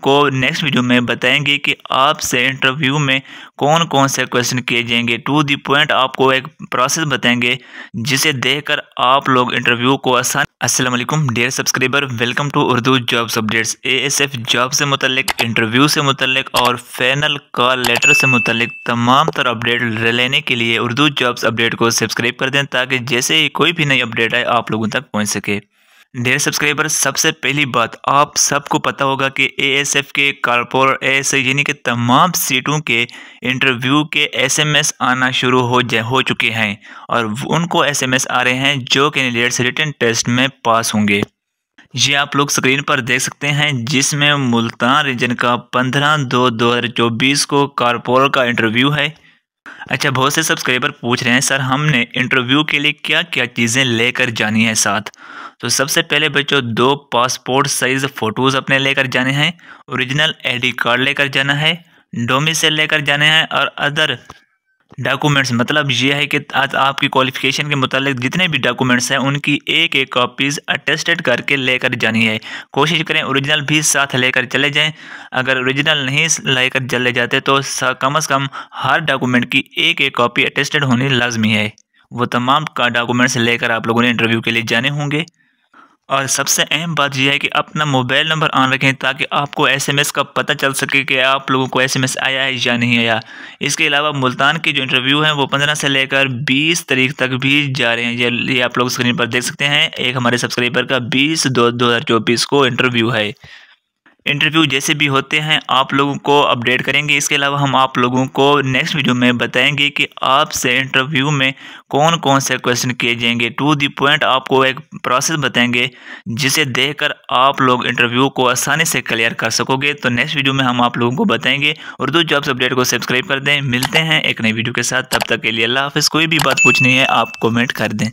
को next video में बताएंगे कि आपसे इंटरव्यू में कौन कौन से क्वेश्चन किए जाएंगे। टू दी पॉइंट आपको एक प्रोसेस बताएंगे जिसे देखकर आप लोग इंटरव्यू को आसान। अस्सलाम वालेकुम dear subscriber, welcome to Urdu jobs updates. ASF job से मुतल्लिक, इंटरव्यू से मुतल्लिक और फाइनल कॉल लेटर से मुतल्लिक तमाम तरह अपडेट लेने के लिए उर्दू जॉब्स अपडेट को सब्सक्राइब कर दें ताकि जैसे ही कोई भी नई अपडेट आए आप लोगों तक पहुंच सके। डियर सब्सक्राइबर, सबसे पहली बात, आप सबको पता होगा कि एएसएफ के कॉर्पोरेट एएसआई यानी कि तमाम सीटों के इंटरव्यू के एसएमएस आना शुरू हो चुके हैं और उनको एसएमएस आ रहे हैं जो कैंडिडेट्स रिटन टेस्ट में पास होंगे। ये आप लोग स्क्रीन पर देख सकते हैं जिसमें मुल्तान रीजन का 15/2/2024 को कॉर्पोरेट का इंटरव्यू है। अच्छा, बहुत से सब्सक्राइबर पूछ रहे हैं सर हमने इंटरव्यू के लिए क्या क्या चीज़ें लेकर जानी है साथ। तो सबसे पहले बच्चों 2 पासपोर्ट साइज़ फ़ोटोज़ अपने लेकर जाने हैं, ओरिजिनल आईडी कार्ड लेकर जाना है, डोमिसाइल लेकर जाने हैं और अदर डॉक्यूमेंट्स। मतलब ये है कि आज आपकी क्वालिफ़िकेशन के मुतालिक जितने भी डॉक्यूमेंट्स हैं उनकी एक एक कॉपीज़ अटेस्टेड करके लेकर जानी है। कोशिश करें ओरिजिनल भी साथ लेकर चले जाएं। अगर ओरिजिनल नहीं लेकर चले जाते तो कम से कम हर डॉक्यूमेंट की एक एक कॉपी अटेस्टेड होनी लाजमी है। वो तमाम का डॉक्यूमेंट्स लेकर आप लोगों ने इंटरव्यू के लिए जाने होंगे। और सबसे अहम बात यह है कि अपना मोबाइल नंबर ऑन रखें ताकि आपको एसएमएस का पता चल सके कि आप लोगों को एसएमएस आया है या नहीं आया। इसके अलावा मुल्तान की जो इंटरव्यू है वो 15 से लेकर 20 तारीख तक भी जा रहे हैं। ये आप लोग स्क्रीन पर देख सकते हैं। एक हमारे सब्सक्राइबर का 20/2/2024 को इंटरव्यू है। इंटरव्यू जैसे भी होते हैं आप लोगों को अपडेट करेंगे। इसके अलावा हम आप लोगों को नेक्स्ट वीडियो में बताएंगे कि आपसे इंटरव्यू में कौन कौन से क्वेश्चन किए जाएंगे। टू दी पॉइंट आपको एक प्रोसेस बताएंगे जिसे देखकर आप लोग इंटरव्यू को आसानी से क्लियर कर सकोगे। तो नेक्स्ट वीडियो में हम आप लोगों को बताएंगे। उर्दू जॉब्स अपडेट को सब्सक्राइब कर दें। मिलते हैं एक नई वीडियो के साथ, तब तक के लिए अल्लाह हाफ़िज़। कोई भी बात पूछनी है आप कमेंट कर दें।